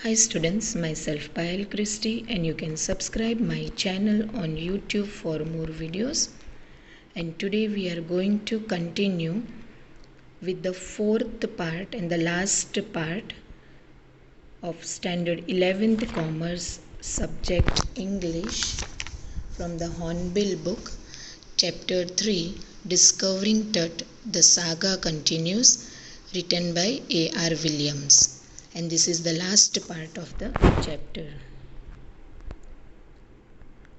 Hi students, myself Payal Christie and you can subscribe my channel on YouTube for more videos. And today we are going to continue with the fourth part and the last part of Standard 11th Commerce subject English from the Hornbill book, Chapter 3, Discovering Tut, the Saga Continues, written by A.R. Williams. And this is the last part of the chapter.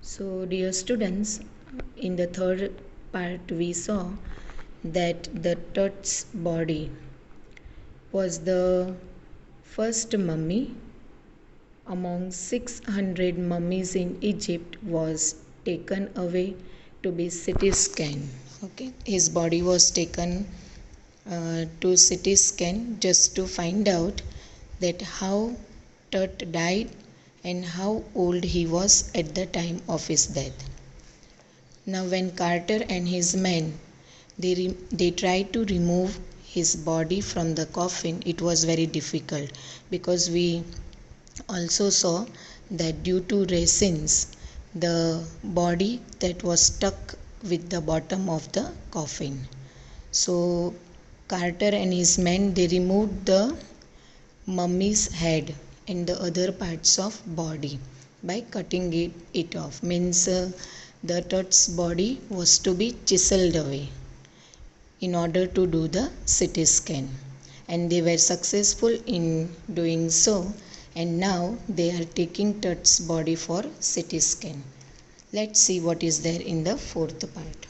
So dear students, in the third part we saw that the Tut's body was the first mummy among 600 mummies in Egypt was taken away to be CT scanned. Okay, his body was taken to CT scan just to find out that how Tut died and how old he was at the time of his death. Now when Carter and his men they tried to remove his body from the coffin, it was very difficult because we also saw that due to resins the body that was stuck with the bottom of the coffin. So Carter and his men they removed the mummy's head and the other parts of body by cutting it off. Means the Tut's body was to be chiseled away in order to do the CT scan, and they were successful in doing so, and now they are taking Tut's body for CT scan. Let's see what is there in the fourth part.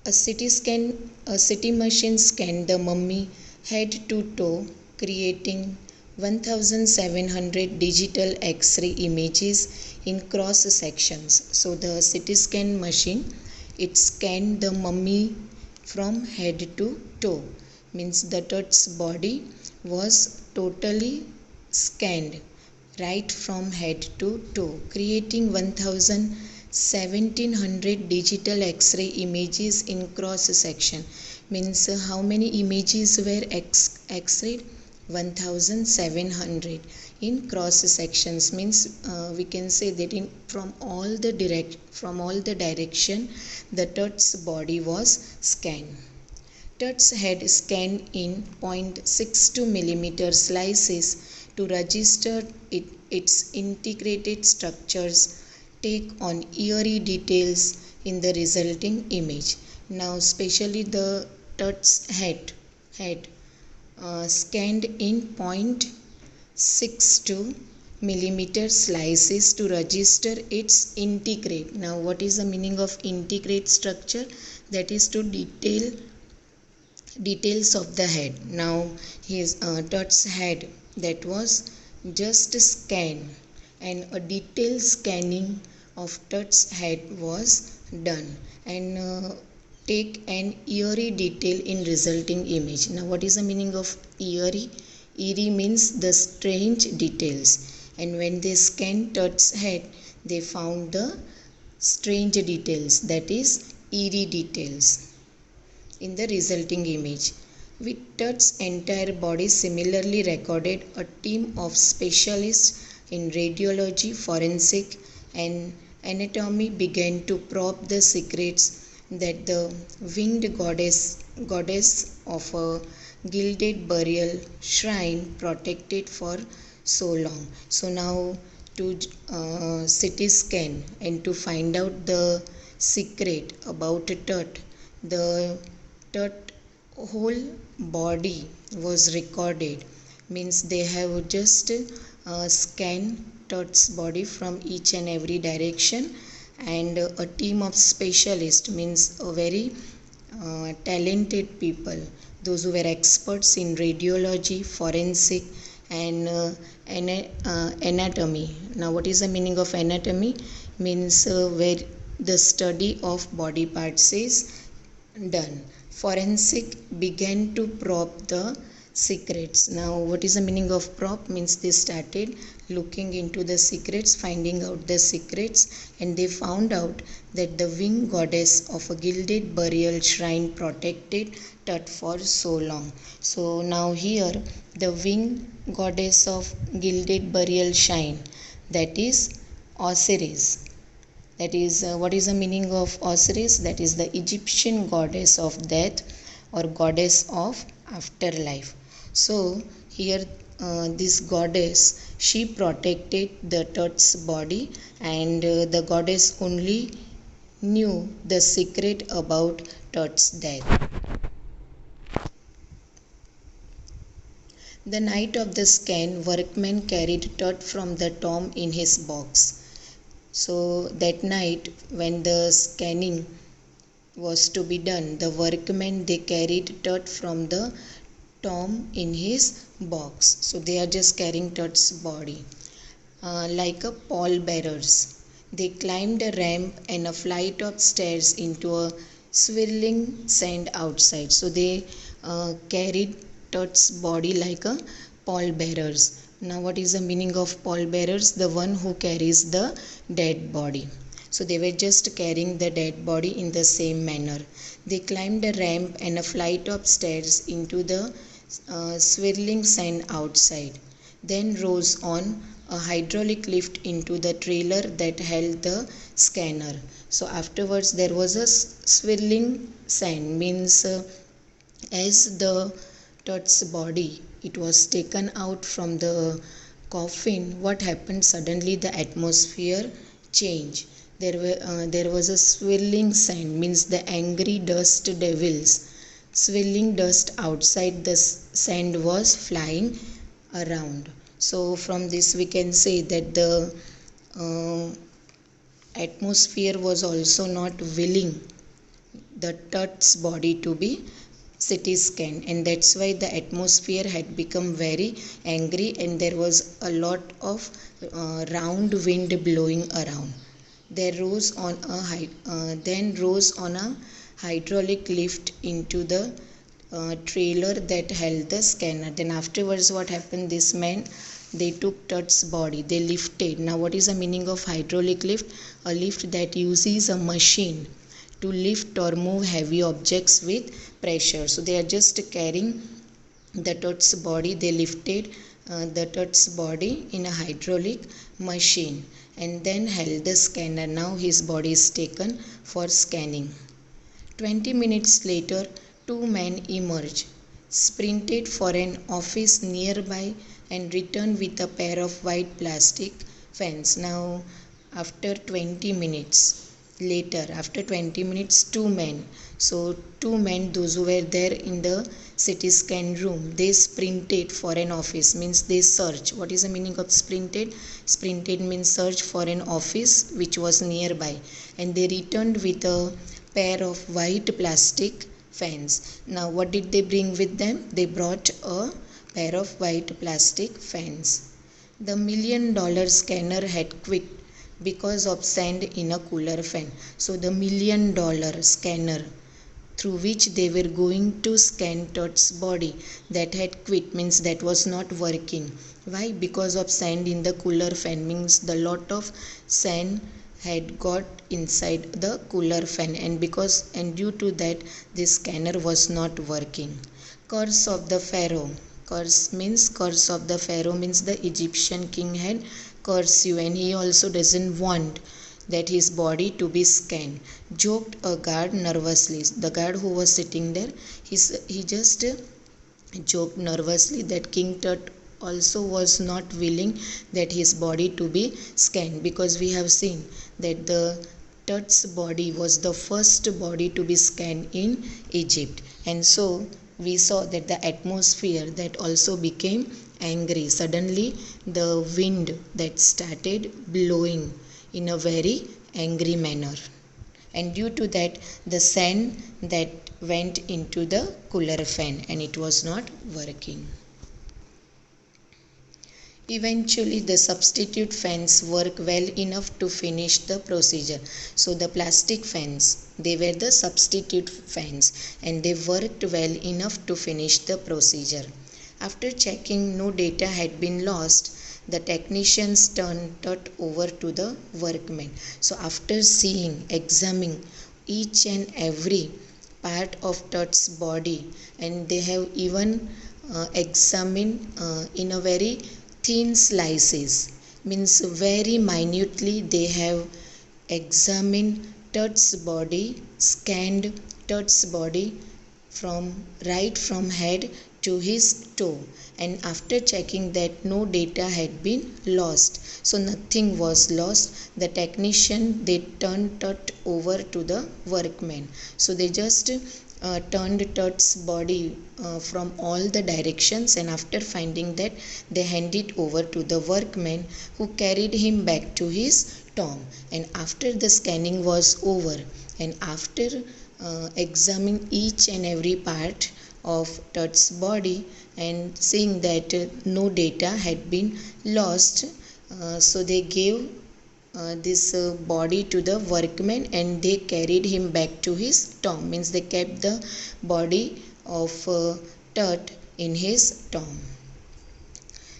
A CT machine scanned the mummy head to toe, creating 1700 digital X-ray images in cross sections. So the CT scan machine, it scanned the mummy from head to toe. Means the Tut's body was totally scanned right from head to toe, creating 1700 digital X-ray images in cross section. Means how many images were X-rayed? 1700 in cross sections. Means we can say that from all the direction the Tut's body was scanned. Tut's head scanned in 0.62 mm slices to register its integrated structures take on eerie details in the resulting image. Now especially the Tut's head scanned in 0.62 millimeter slices to register its integrate. Now what is the meaning of integrate structure? That is to details of the head. Now his Tut's head that was just scanned, and a detailed scanning of Tut's head was done, and take an eerie detail in resulting image. Now what is the meaning of eerie? Eerie means the strange details, and when they scanned Tut's head they found the strange details, that is eerie details in the resulting image. With Tut's entire body similarly recorded, a team of specialists in radiology, forensic and anatomy began to probe the secrets that the winged goddess of a gilded burial shrine protected for so long. So now to CT scan and to find out the secret about Tut, the Tut whole body was recorded. Means they have just scanned Tut's body from each and every direction, and a team of specialists, means a very talented people, those who were experts in radiology, forensic and anatomy. Now what is the meaning of anatomy? Means where the study of body parts is done. Forensic began to probe the secrets. Now what is the meaning of prop? Means they started looking into the secrets, finding out the secrets, and they found out that the winged goddess of a gilded burial shrine protected Tut for so long. So now here the winged goddess of gilded burial shrine, that is Osiris. That is what is the meaning of Osiris? That is the Egyptian goddess of death or goddess of afterlife. So here this goddess, she protected the Tut's body, and the goddess only knew the secret about Tut's death. The night of the scan, workmen carried Tut from the tomb in his box. So that night when the scanning was to be done, the workmen, they carried Tut from the tomb in his box. So they are just carrying Tut's body like a pallbearers. They climbed a ramp and a flight of stairs into a swirling sand outside. So they carried Tut's body like a pallbearers. Now what is the meaning of pallbearers? The one who carries the dead body. So they were just carrying the dead body in the same manner. They climbed a ramp and a flight of stairs into the swirling sand outside, then rose on a hydraulic lift into the trailer that held the scanner. So afterwards there was a swirling sand, means as the Tut's body, it was taken out from the coffin, what happened? Suddenly the atmosphere changed. There was a swirling sand, means the angry dust devils. Swirling dust outside the sand was flying around. So from this we can say that the atmosphere was also not willing the Tut's body to be CT scan, and that's why the atmosphere had become very angry, and there was a lot of round wind blowing around. Then rose on a hydraulic lift into the trailer that held the scanner. Then afterwards what happened? This man, they took Tut's body, they lifted. Now what is the meaning of hydraulic lift? A lift that uses a machine to lift or move heavy objects with pressure. So they are just carrying the Tut's body. They lifted the Tut's body in a hydraulic machine and then held the scanner. Now his body is taken for scanning. 20 minutes later, two men emerged, sprinted for an office nearby, and returned with a pair of white plastic fans. Now after 20 minutes later, after 20 minutes, two men, those who were there in the CT scan room, they sprinted for an office, means they searched. What is the meaning of sprinted? Sprinted means search for an office which was nearby, and they returned with a pair of white plastic fans. Now what did they bring with them? They brought a pair of white plastic fans. The $1 million scanner had quit because of sand in a cooler fan. So the $1 million scanner through which they were going to scan Tut's body, that had quit, means that was not working. Why? Because of sand in the cooler fan, means the lot of sand had got inside the cooler fan, and due to that this scanner was not working. Curse of the Pharaoh. Curse of the Pharaoh means the Egyptian king had cursed you, and he also doesn't want that his body to be scanned. Joked a guard nervously. The guard who was sitting there, he just joked nervously that King Tut also was not willing that his body to be scanned, because we have seen that the Tut's body was the first body to be scanned in Egypt, and so we saw that the atmosphere that also became angry. Suddenly the wind that started blowing in a very angry manner, and due to that the sand that went into the cooler fan and it was not working. Eventually the substitute fans work well enough to finish the procedure. So the plastic fans, they were the substitute fans, and they worked well enough to finish the procedure. After checking no data had been lost, the technicians turned Tut over to the workmen. So after seeing, examining each and every part of Tut's body, and they have even examined in a very thin slices, means very minutely they have examined Tut's body, scanned Tut's body from head to his toe, and after checking that no data had been lost, so nothing was lost, the technician they turned Tut over to the workmen. So they just turned Tut's body from all the directions, and after finding that, they handed it over to the workmen who carried him back to his tomb. And after the scanning was over, and after examining each and every part of Tut's body and seeing that no data had been lost, so they gave this body to the workmen and they carried him back to his tomb, means they kept the body of Tut in his tomb.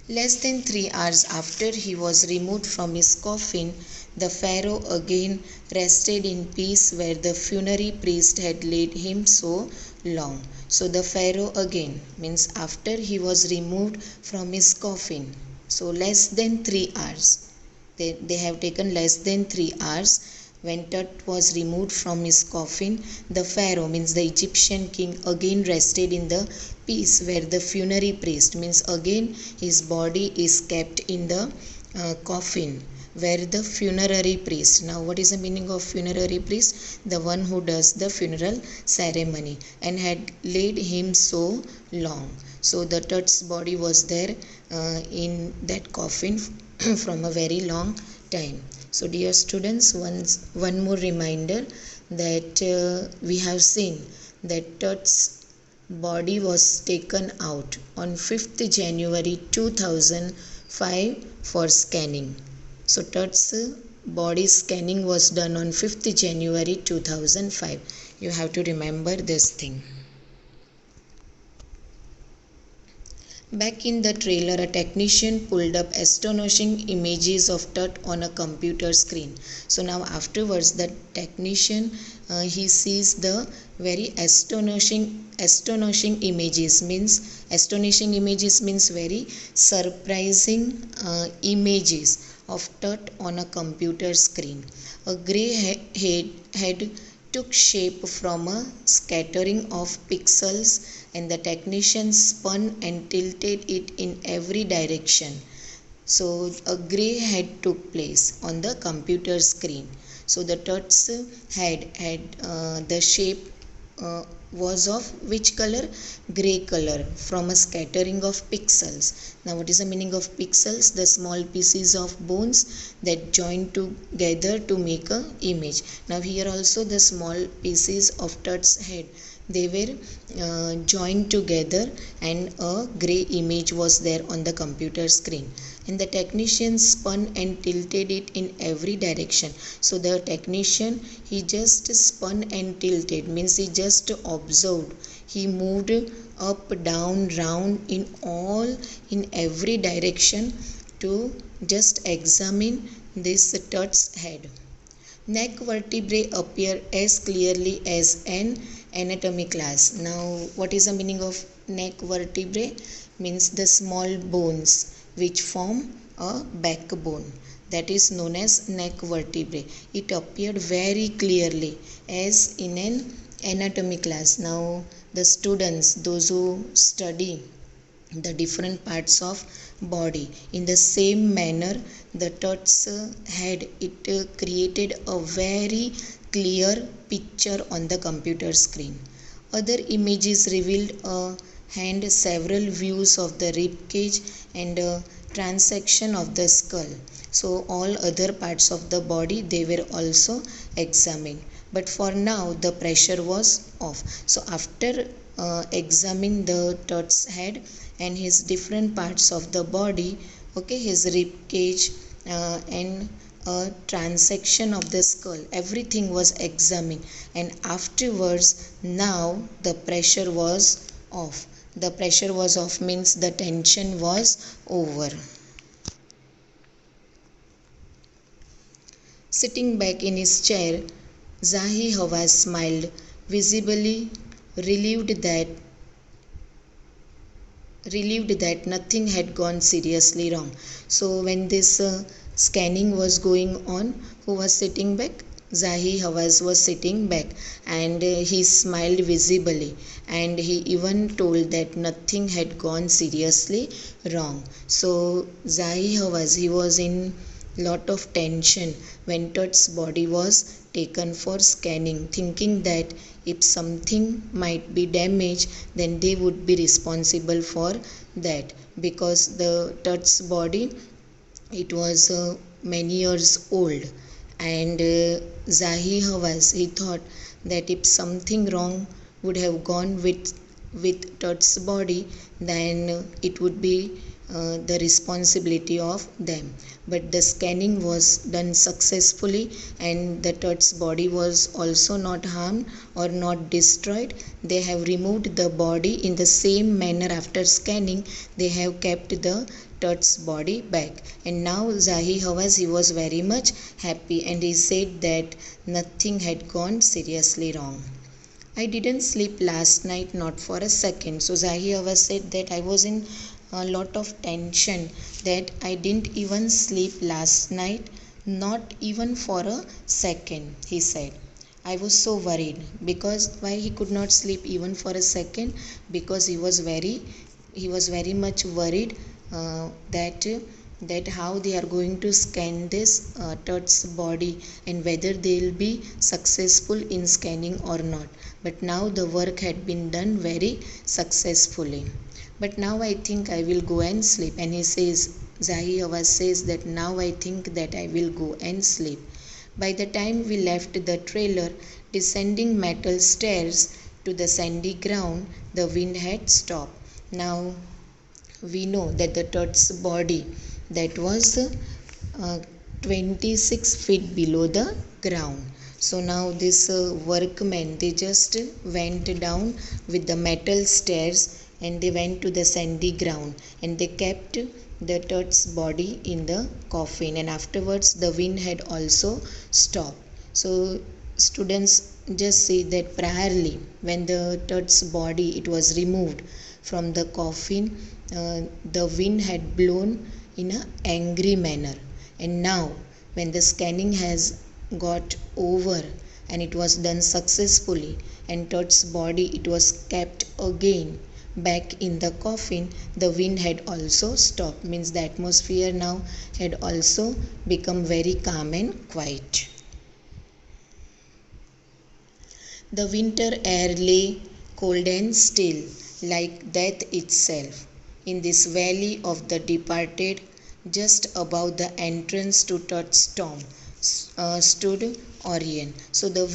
Less than 3 hours after he was removed from his coffin, the Pharaoh again rested in peace where the funerary priest had laid him so long. So the Pharaoh again, means after he was removed from his coffin, so less than 3 hours. They have taken less than 3 hours. When Tut was removed from his coffin, the Pharaoh, means the Egyptian king, again rested in the peace where the funerary priest, means again his body is kept in the coffin where the funerary priest. Now what is the meaning of funerary priest? The one who does the funeral ceremony, and had laid him so long. So the Tut's body was there in that coffin from a very long time. So dear students, one more reminder that we have seen that Tut's body was taken out on 5th January 2005 for scanning. So Tut's body scanning was done on 5th January 2005. You have to remember this thing. Back in the trailer, a technician pulled up astonishing images of Tut on a computer screen. So now afterwards, the technician he sees the very astonishing images. Means very surprising images of Tut on a computer screen. A grey head took shape from a scattering of pixels, and the technician spun and tilted it in every direction. So a grey head took place on the computer screen. So the Tut's head had the shape was of which color? Grey color, from a scattering of pixels. Now what is the meaning of pixels? The small pieces of bones that join together to make a image. Now here also the small pieces of Tut's head, they were joined together, and a grey image was there on the computer screen. And the technician spun and tilted it in every direction. So the technician, he just spun and tilted, means he just observed. He moved up, down, round, in every direction to just examine this Tut's head. Neck vertebrae appear as clearly as an anatomy class. Now what is the meaning of neck vertebrae? Means the small bones which form a backbone, that is known as neck vertebrae. It appeared very clearly as in an anatomy class. Now the students, those who study the different parts of body, in the same manner the Tut's head, it created a very clear picture on the computer screen. Other images revealed a hand, several views of the rib cage, and a transection of the skull. So all other parts of the body, they were also examined. But for now the pressure was off. So after examining the Tut's head and his different parts of the body, okay, his rib cage and a transection of the skull, everything was examined, and afterwards now the pressure was off. The pressure was off means the tension was over. Sitting back in his chair, Zahi Hawass smiled, visibly relieved that nothing had gone seriously wrong. So when this scanning was going on, who was sitting back? Zahi Hawass was sitting back, and he smiled visibly, and he even told that nothing had gone seriously wrong. So Zahi Hawass, he was in lot of tension when Tut's body was taken for scanning, thinking that if something might be damaged, then they would be responsible for that, because the Tut's body, it was many years old, and Zahi Hawass, he thought that if something wrong would have gone with Tut's body, then it would be the responsibility of them. But the scanning was done successfully, and the Tut's body was also not harmed or not destroyed. They have removed the body in the same manner. After scanning, they have kept the Tut's body back, and now Zahi Hawass, he was very much happy, and he said that nothing had gone seriously wrong. I didn't sleep last night, not for a second. So Zahi Hawass said that I was in a lot of tension, that I didn't even sleep last night, not even for a second, he said. I was so worried. Because why he could not sleep even for a second? Because he was very much worried that how they are going to scan this Tut's body, and whether they will be successful in scanning or not. But now the work had been done very successfully. But now I think I will go and sleep. And he says, Zahi Hawass says that now I think that I will go and sleep. By the time we left the trailer, descending metal stairs to the sandy ground, the wind had stopped. Now we know that the Tut's body, that was 26 feet below the ground. So now this workmen, they just went down with the metal stairs, and they went to the sandy ground, and they kept the Tut's body in the coffin, and afterwards the wind had also stopped. So students just say that priorly, when the Tut's body, it was removed from the coffin, the wind had blown in an angry manner. And now when the scanning has got over and it was done successfully, and Tut's body, it was kept again back in the coffin, the wind had also stopped, means the atmosphere now had also become very calm and quiet. The winter air lay cold and still, like death itself. In this valley of the departed, just above the entrance to Tut's tomb, stood Orion. So the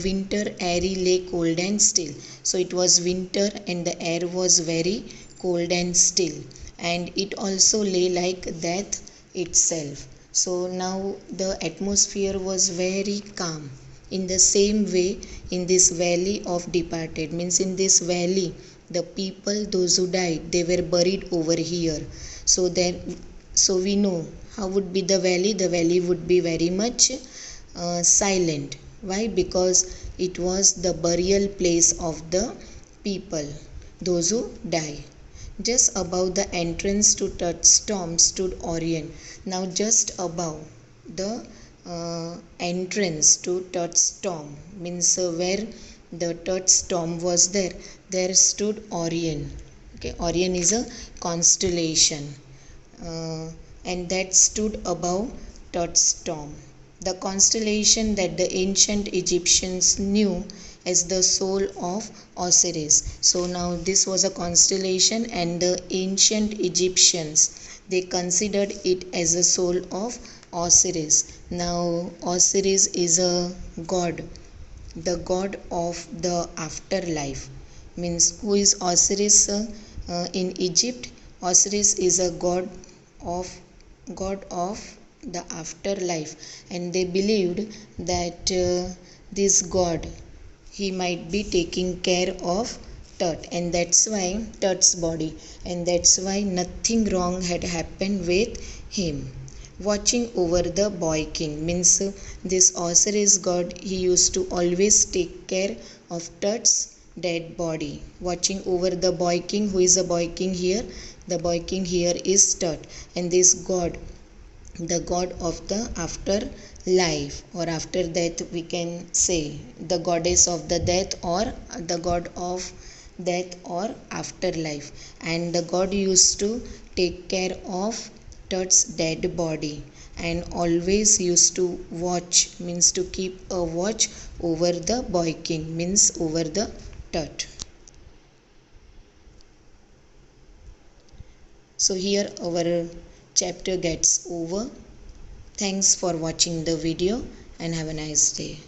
winter air lay cold and still. So it was winter, and the air was very cold and still, and it also lay like death itself. So now the atmosphere was very calm. In the same way, in this valley of departed, means in this valley, the people, those who died, they were buried over here. So we know how would be the valley. The valley would be very much silent. Why? Because it was the burial place of the people, those who die. Just above the entrance to Tut's tomb stood Orion. Now just above the entrance to Tut's tomb, means where the Tut's tomb was there stood Orion. Okay, Orion is a constellation, and that stood above Tut's tomb. The constellation that the ancient Egyptians knew as the soul of Osiris. So now this was a constellation, and the ancient Egyptians, they considered it as a soul of Osiris. Now Osiris is a god, the god of the afterlife. Means who is Osiris in Egypt? Osiris is a god of the afterlife, and they believed that this god, he might be taking care of Tut, and that's why Tut's body, and that's why nothing wrong had happened with him. Watching over the boy king means this Osiris god, he used to always take care of Tut's dead body. Watching over the boy king. Who is the boy king here? The boy king here is Tut, and this god, the god of the afterlife, or after death we can say, the goddess of the death, or the god of death or afterlife. And the god used to take care of Tut's dead body, and always used to watch, means to keep a watch over the boy king, means over the Tut. So here our chapter gets over. Thanks for watching the video, and have a nice day.